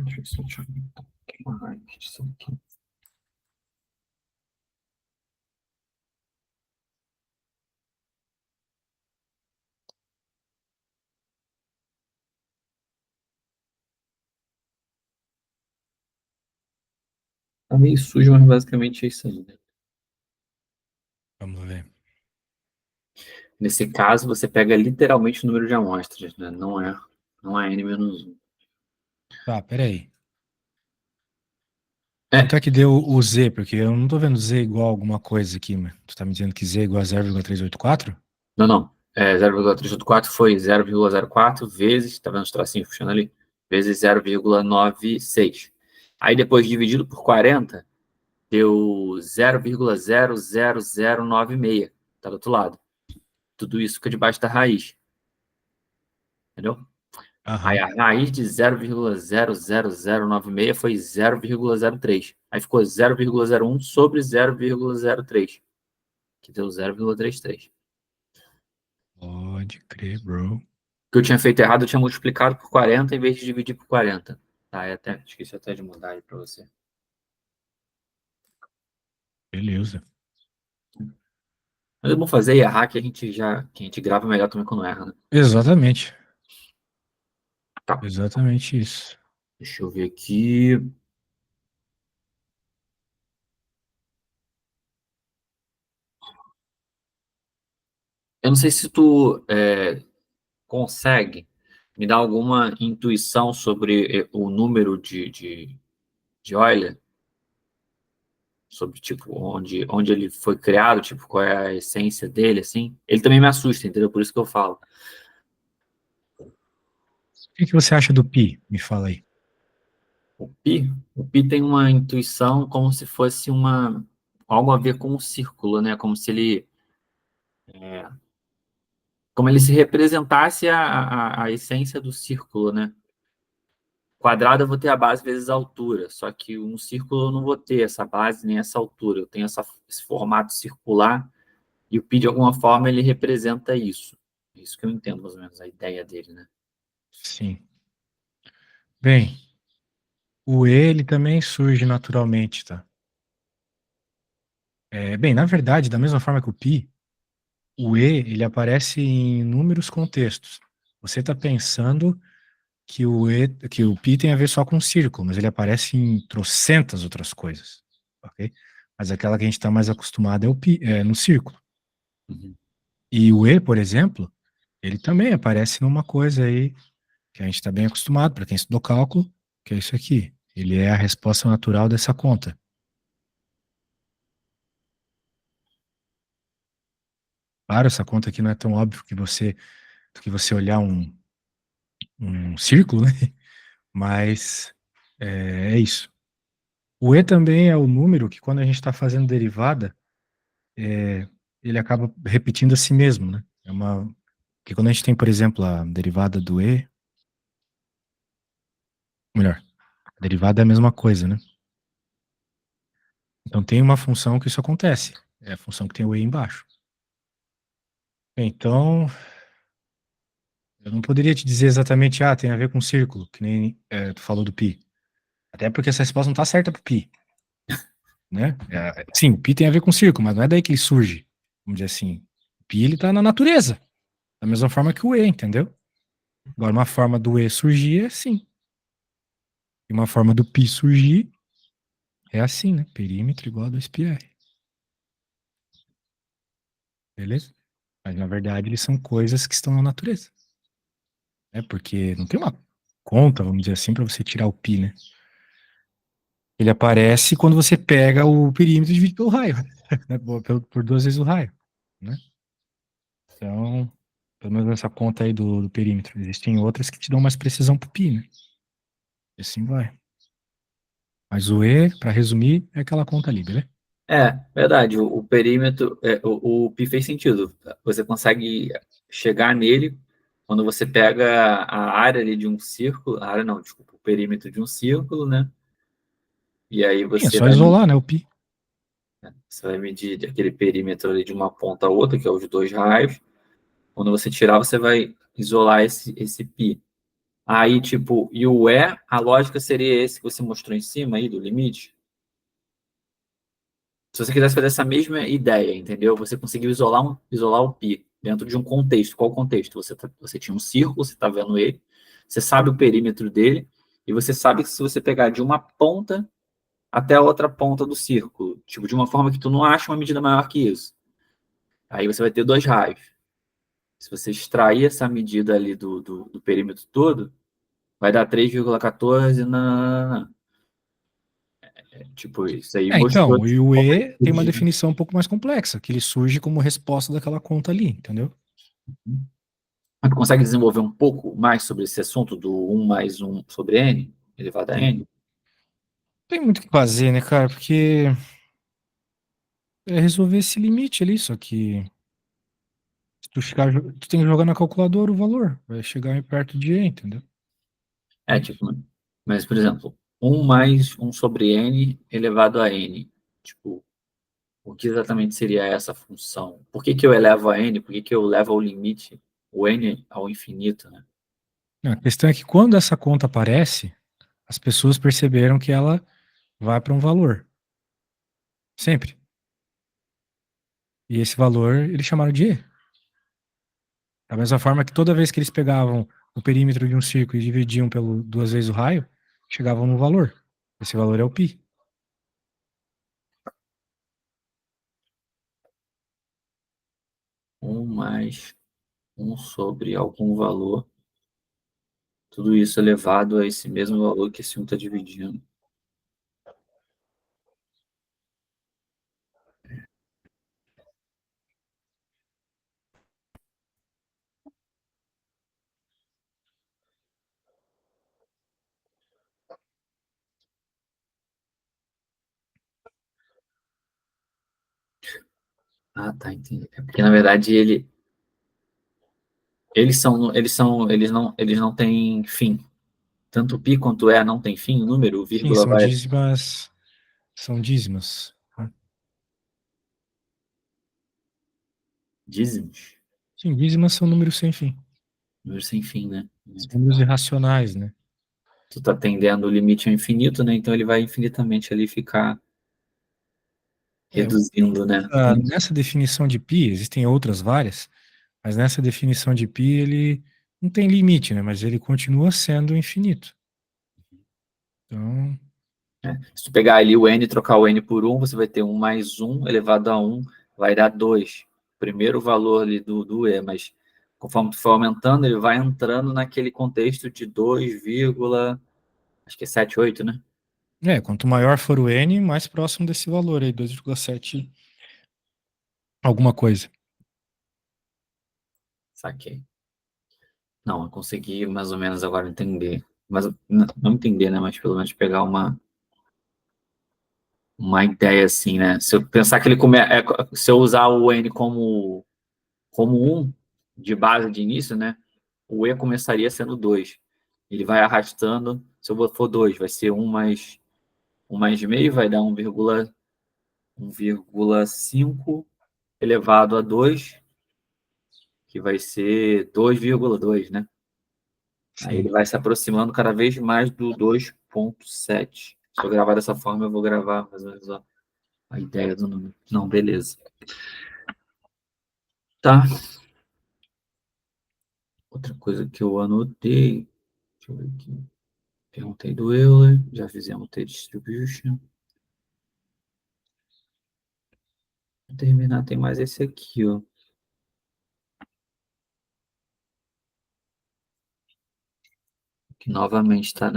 Deixa eu ver isso aqui. Tá meio sujo, mas basicamente é isso aí, né? Vamos ver. Nesse caso, você pega literalmente o número de amostras, né? Não é N-1. Tá, peraí. Quanto É, é que deu o Z? Porque eu não tô vendo Z igual a alguma coisa aqui, mas tu tá me dizendo que Z é igual a 0,384? não. 0,384 foi 0,04 vezes, tá vendo os tracinhos puxando ali? Vezes 0,96. Aí depois dividido por 40, deu 0,00096. Tá do outro lado. Tudo isso fica debaixo da raiz. Entendeu? Aí Aham. a raiz de 0,00096 foi 0,03. Aí ficou 0,01 sobre 0,03, que deu 0,33. Pode crer, bro. O que eu tinha feito errado, eu tinha multiplicado por 40 em vez de dividir por 40. Tá, esqueci até de mudar aí para você. Beleza. Mas é bom fazer e errar que a gente grava melhor também quando erra, né? Exatamente. Tá, Exatamente isso. deixa eu ver aqui. Eu não sei se tu consegue me dar alguma intuição sobre o número de Euler, sobre tipo onde ele foi criado, tipo qual é a essência dele, assim. Ele também me assusta, entendeu? Por isso que eu falo. O que que você acha do pi? Me fala aí. O pi tem uma intuição como se fosse algo a ver com um círculo, né? Como ele se representasse a essência do círculo, né? Quadrado eu vou ter a base vezes a altura, só que um círculo eu não vou ter essa base nem essa altura. Eu tenho esse formato circular e o pi de alguma forma ele representa isso. É isso que eu entendo mais ou menos a ideia dele, né? Sim. Bem, o E, ele também surge naturalmente, tá? Bem, na verdade, da mesma forma que o pi, o E, ele aparece em inúmeros contextos. Você está pensando que o pi tem a ver só com círculo, mas ele aparece em trocentas outras coisas, ok? Mas aquela que a gente está mais acostumado é o pi, no círculo. Uhum. E o E, por exemplo, ele também aparece numa coisa aí que a gente está bem acostumado, para quem estudou cálculo, que é isso aqui. Ele é a resposta natural dessa conta. Claro, essa conta aqui não é tão óbvio do que você olhar um círculo, né? Mas é isso. O E também é o número que, quando a gente está fazendo derivada, ele acaba repetindo a si mesmo, né? Porque quando a gente tem, por exemplo, a derivada do E, melhor, a derivada é a mesma coisa, né? Então tem uma função que isso acontece. É a função que tem o E embaixo. Então, eu não poderia te dizer exatamente, tem a ver com círculo, que nem tu falou do pi. Até porque essa resposta não está certa pro pi, né? Sim, o pi tem a ver com círculo, mas não é daí que ele surge. Vamos dizer assim, o pi ele tá na natureza, da mesma forma que o E, entendeu? Agora, uma forma do E surgir é assim. E uma forma do pi surgir é assim, né? Perímetro igual a 2πr. Beleza? Mas, na verdade, eles são coisas que estão na natureza. Né? Porque não tem uma conta, vamos dizer assim, para você tirar o pi, né? Ele aparece quando você pega o perímetro e divide pelo raio, né? Por duas vezes o raio, né? Então, pelo menos nessa conta aí do perímetro. Existem outras que te dão mais precisão pro pi, né? E assim vai. Mas o E, para resumir, é aquela conta ali, beleza? Verdade. O perímetro, o pi fez sentido. Você consegue chegar nele quando você pega a área ali de um círculo, a área não, desculpa, o perímetro de um círculo, né? E aí Sim, é só isolar, né, o pi. você vai medir aquele perímetro ali de uma ponta a outra, que é os dois raios. Quando você tirar, você vai isolar esse pi. Aí, tipo, e o E, a lógica seria esse que você mostrou em cima aí, do limite. Se você quisesse fazer essa mesma ideia, entendeu? Você conseguiu isolar o π dentro de um contexto. Qual contexto? Você tinha um círculo, você está vendo ele, você sabe o perímetro dele, e você sabe que se você pegar de uma ponta até a outra ponta do círculo, tipo, de uma forma que tu não acha uma medida maior que isso. Aí você vai ter dois raios. Se você extrair essa medida ali do perímetro todo, vai dar 3,14. Nananana. Tipo, isso aí mostrou. Então, e o E tem uma definição um pouco mais complexa, que ele surge como resposta daquela conta ali, entendeu? Mas tu consegue desenvolver um pouco mais sobre esse assunto do um mais um sobre n, elevado a n? Tem muito o que fazer, né, cara? Porque é resolver esse limite ali, só que se tu, ficar, tu tem que jogar na calculadora o valor, vai chegar perto de E, entendeu? É É, isso. tipo, mas, por exemplo, um mais um sobre n elevado a n. Tipo, o que exatamente seria essa função? Por que que eu elevo a n? Por que que eu levo ao limite o n ao infinito, né? A questão é que quando essa conta aparece, as pessoas perceberam que ela vai para um valor. Sempre. E esse valor eles chamaram de E. Da mesma forma que toda vez que eles pegavam o perímetro de um círculo e dividiam pelo duas vezes o raio, chegavam no valor. Esse valor é o π. Um mais um sobre algum valor. Tudo isso elevado a esse mesmo valor que esse um está dividindo. Ah, tá, entendi. É porque, na verdade, eles não têm fim. Tanto o pi quanto o e não tem fim, o número, o Sim, vírgula vai são dízimas. Né? dízimos, Sim, dízimas são números sem fim. número sem fim, né? São números irracionais, né? Tu tá tendendo o limite ao infinito, né? Então ele vai infinitamente ali ficar É, reduzindo, né? nessa definição de π, existem outras várias, mas nessa definição de π ele não tem limite, né? Mas ele continua sendo infinito. Então, Se tu pegar ali o n e trocar o n por um, você vai ter um mais um elevado a um, vai dar 2. Primeiro valor ali do e, mas conforme tu for aumentando, ele vai entrando naquele contexto de 2, acho que é 7, 8, né? quanto maior for o n, mais próximo desse valor aí, 2,7 alguma coisa. Saquei. Não, eu consegui mais ou menos agora entender. Mas não entender, né? Mas pelo menos pegar uma ideia assim, né? Se eu pensar que se eu usar o n como um de base de início, né? O e começaria sendo 2. Ele vai arrastando. Se eu for 2, vai ser um mais meio, vai dar 1,5 elevado a 2, que vai ser 2,2, né? Aí ele Sim. vai se aproximando cada vez mais do 2,7. Se eu gravar dessa forma, eu vou gravar mais ou menos a ideia do número. Não, beleza. Tá. Outra coisa que eu anotei. Deixa eu ver aqui. Perguntei do Euler. Já fizemos T-distribution. Para terminar, tem mais esse aqui, ó. Que novamente está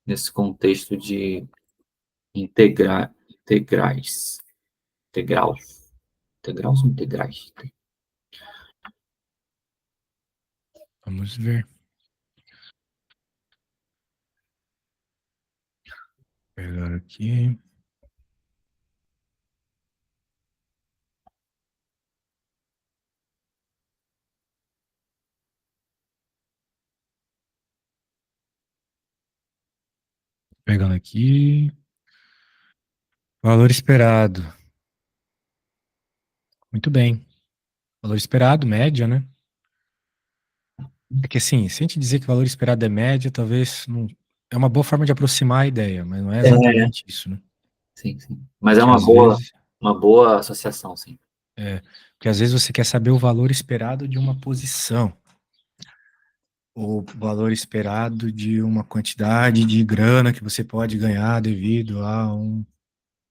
nesse contexto de integrais. Integraus. Integraus ou integrais? Vamos ver. Pegar aqui. Pegando aqui. Valor esperado. Muito bem. Valor esperado, média, né? É que assim, se a gente dizer que o valor esperado é média, talvez não... É uma boa forma de aproximar a ideia, mas não é É, exatamente isso, né? sim, sim. Mas é Que às vezes, uma boa associação, sim. porque às vezes você quer saber o valor esperado de uma posição, ou o valor esperado de uma quantidade de grana que você pode ganhar devido a um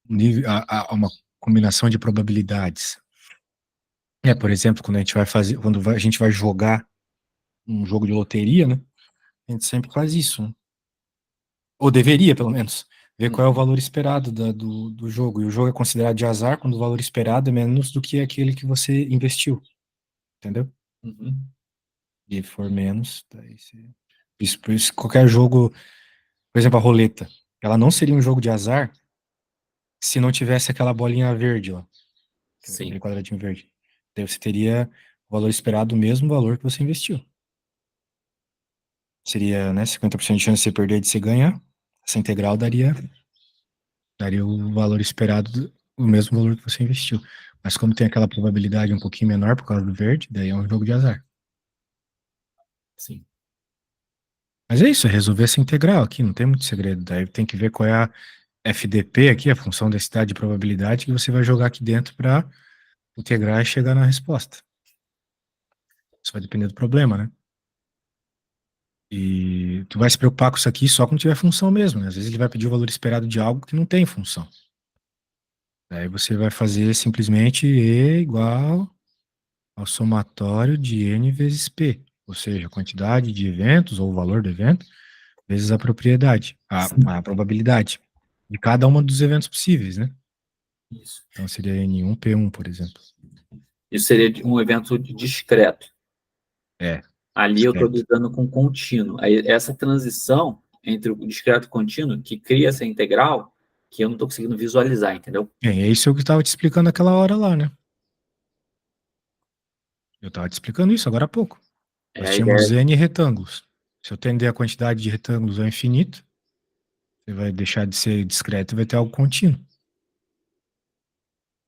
nível, a uma combinação de probabilidades. Por exemplo, quando a gente vai fazer, a gente vai jogar um jogo de loteria, né? A gente sempre faz isso, né? Ou deveria, pelo menos, ver qual é o Uhum, valor esperado do jogo. E o jogo é considerado de azar quando o valor esperado é menos do que aquele que você investiu, entendeu? uhum, E for menos, daí você... Isso, por isso, qualquer jogo, por exemplo, a roleta, ela não seria um jogo de azar se não tivesse aquela bolinha verde lá, aquele sim, quadradinho verde. Daí você teria o valor esperado, o mesmo valor que você investiu. Seria, né, 50% de chance de você perder e de você ganhar. Essa integral daria o valor esperado, o mesmo valor que você investiu. Mas como tem aquela probabilidade um pouquinho menor por causa do verde, daí é um jogo de azar. sim. Mas é isso, é resolver essa integral aqui, não tem muito segredo. Daí tem que ver qual é a FDP aqui, a função densidade de probabilidade, que você vai jogar aqui dentro para integrar e chegar na resposta. Isso vai depender do problema, né? E tu vai se preocupar com isso aqui só quando tiver função mesmo, né? Às vezes ele vai pedir o valor esperado de algo que não tem função. Daí você vai fazer simplesmente E igual ao somatório de N vezes P, ou seja, a quantidade de eventos ou o valor do evento vezes a propriedade, Sim, a probabilidade de cada uma dos eventos possíveis, né? isso. Então seria N1, P1, por exemplo. Isso seria um evento discreto. É, Ali eu estou discreto. lidando com contínuo. Aí, essa transição entre o discreto e o contínuo, que cria essa integral, que eu não estou conseguindo visualizar, entendeu? Bem, é isso que eu estava te explicando aquela hora lá, né? Eu estava te explicando isso agora há pouco. É Nós a tínhamos ideia. N retângulos. Se eu tender a quantidade de retângulos ao infinito, você vai deixar de ser discreto e vai ter algo contínuo.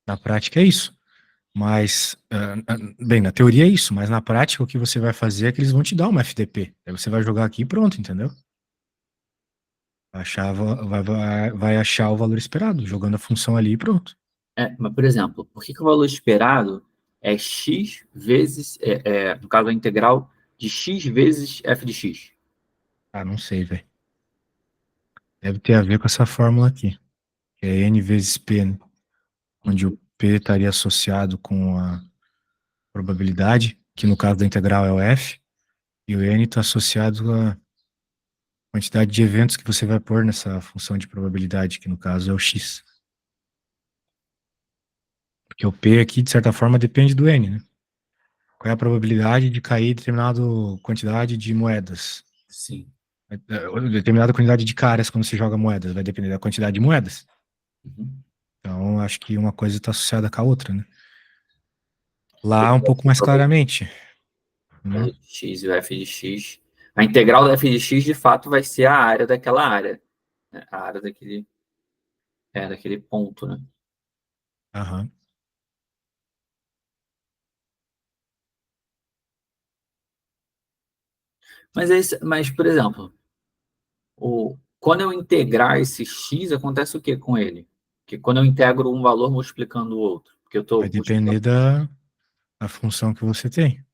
Na prática é isso. Mas, bem, na teoria é isso, mas na prática o que você vai fazer é que eles vão te dar uma FDP. Aí você vai jogar aqui e pronto, entendeu? Vai achar o valor esperado, jogando a função ali e pronto. Mas, por exemplo, por que que o valor esperado é x vezes, no caso, a integral de x vezes f de x? Ah, não sei, velho. Deve ter a ver com essa fórmula aqui, que é N vezes P, né? Onde o Uhum. P estaria associado com a probabilidade, que no caso da integral é o F, e o N está associado à quantidade de eventos que você vai pôr nessa função de probabilidade, que no caso é o X. Porque o P aqui, de certa forma, depende do N, né? Qual é a probabilidade de cair determinada quantidade de moedas? Sim. Determinada quantidade de caras quando se joga moedas, vai depender da quantidade de moedas. Uhum. Então, acho que uma coisa está associada com a outra, né? Porque Lá, um pouco mais claramente, né? x e o f de x. A integral da f de x, de fato, vai ser a área daquela área, né? A área daquele ponto, né? Aham. Mas, por exemplo, quando eu integrar esse x, acontece o que com ele? Que quando eu integro um valor multiplicando o outro, porque eu Vai estou depender multiplicando. da função que você tem.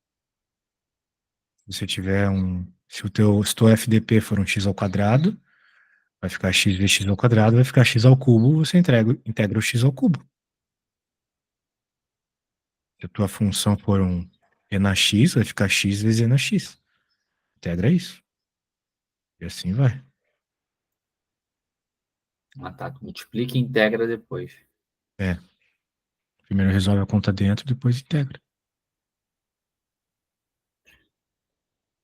Se você tiver um. Se o teu FDP for um x ao quadrado, vai ficar x vezes x ao quadrado, vai ficar x ao cubo, você integra o x ao cubo. Se a tua função for um e na x, vai ficar x vezes e na x. Integra isso. E assim vai. Ah, tá. Multiplica e integra depois. É. Primeiro resolve a conta dentro, depois integra.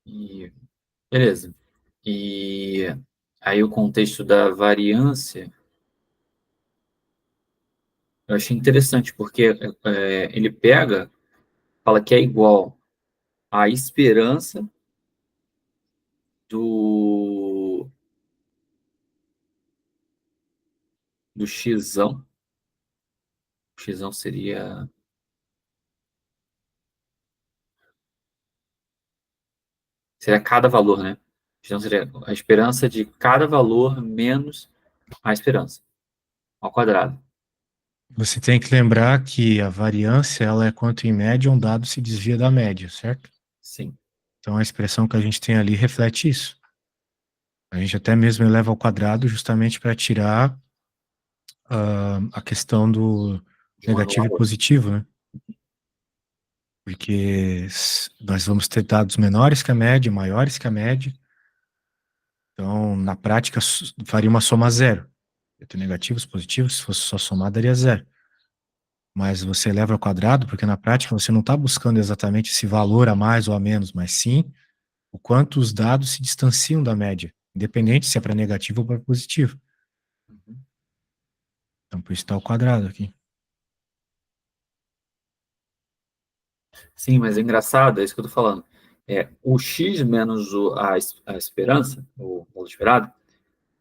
E, beleza. E aí o contexto da variância, eu achei interessante, porque ele pega, fala que é igual à esperança do, do xão. O xão seria. Seria cada valor, né? Então seria a esperança de cada valor menos a esperança, ao quadrado. Você tem que lembrar que a variância ela é quanto em média um dado se desvia da média, certo? Sim. Então a expressão que a gente tem ali reflete isso. A gente até mesmo eleva ao quadrado justamente para tirar a questão do De um negativo e anulador. positivo, né? Porque nós vamos ter dados menores que a média, maiores que a média. Então, na prática, faria uma soma zero. Eu tenho negativos, positivos, se fosse só somar, daria zero. Mas você eleva ao quadrado, porque na prática você não está buscando exatamente esse valor a mais ou a menos, mas sim o quanto os dados se distanciam da média, independente se é para negativo ou para positivo. Uhum. Então, por isso está ao quadrado aqui. Sim, mas é engraçado, é isso que eu tô falando. O x menos a esperança, o valor esperado,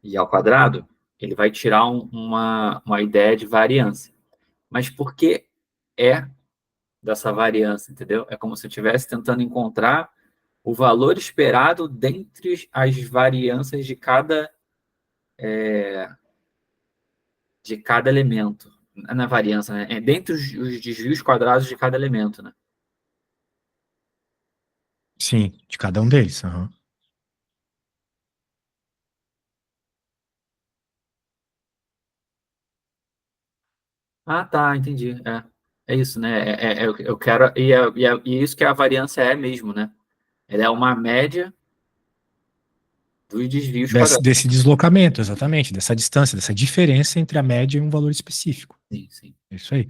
e ao quadrado, ele vai tirar uma ideia de variância. Mas por que é dessa variância, entendeu? É como se eu estivesse tentando encontrar o valor esperado dentre as variâncias de cada elemento. Na variância, né? É dentre os desvios quadrados de cada elemento, né? Sim, de cada um deles. Aham. Ah, tá, entendi. É isso, né? Eu quero. E isso que a variância é mesmo, né? Ela é uma média dos desvios quadrados. Desse deslocamento, exatamente, dessa distância, dessa diferença entre a média e um valor específico. Sim, sim. É isso aí.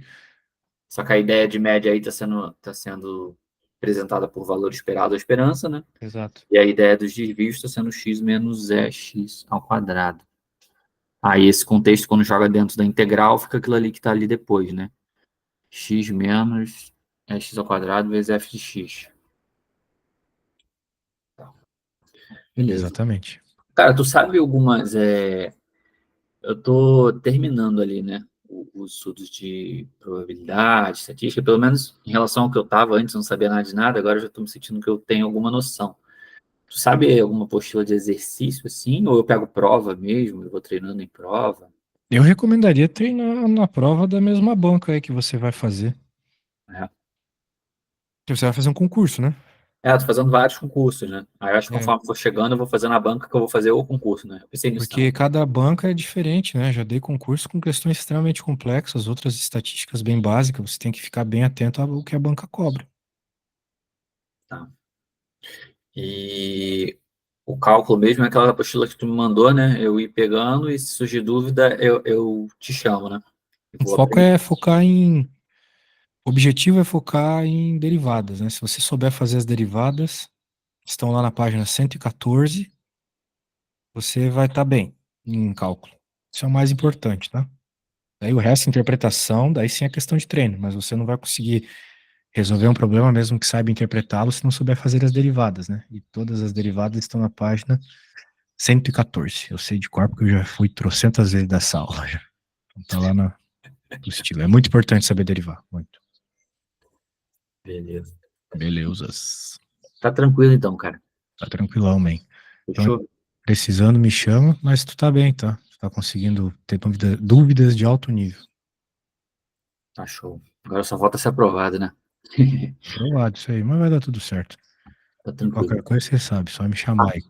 Só que a ideia de média aí está sendo representada por valor esperado ou esperança, né? Exato. E a ideia dos desvios está sendo x menos x ao quadrado. Aí esse contexto, quando joga dentro da integral, fica aquilo ali que está ali depois, né? X menos x ao quadrado vezes f de x. Beleza. Exatamente. Cara, tu sabe algumas. Eu tô terminando ali, né? Os estudos de probabilidade, estatística, pelo menos em relação ao que eu estava antes, eu não sabia nada de nada, agora eu já estou me sentindo que eu tenho alguma noção. Tu sabe alguma apostila de exercício assim? Ou eu pego prova mesmo, eu vou treinando em prova? Eu recomendaria treinar na prova da mesma banca aí que você vai fazer. É. Que você vai fazer um concurso, né? Tô fazendo vários concursos, né? Aí eu acho que É, conforme for chegando, eu vou fazer na banca que eu vou fazer o concurso, né? Eu pensei nisso também. porque cada banca é diferente, né? Já dei concurso com questões extremamente complexas, outras estatísticas bem básicas, você tem que ficar bem atento ao que a banca cobra. Tá? E o cálculo mesmo é aquela apostila que tu me mandou, né? Eu ir pegando e se surgir dúvida, eu te chamo, né? Eu O vou foco aprender. é focar em. O objetivo é focar em derivadas, né? Se você souber fazer as derivadas, que estão lá na página 114, você vai estar bem em cálculo. Isso é o mais importante, tá? Daí o resto, interpretação, daí sim é questão de treino, mas você não vai conseguir resolver um problema mesmo que saiba interpretá-lo se não souber fazer as derivadas, né? E todas as derivadas estão na página 114. Eu sei de cor porque eu já fui trocentas vezes dessa aula. Já. Então tá lá no estilo. É muito importante saber derivar, muito. Beleza. Belezas. Tá tranquilo então, cara. Tá tranquilão, man. Então, Fechou? precisando, me chama, mas tu tá bem, tá? Tu tá conseguindo ter dúvidas de alto nível. Tá show. Agora só falta ser aprovado, né? Aprovado isso aí, mas vai dar tudo certo. Tá E qualquer tranquilo. coisa você sabe, só me chamar aí.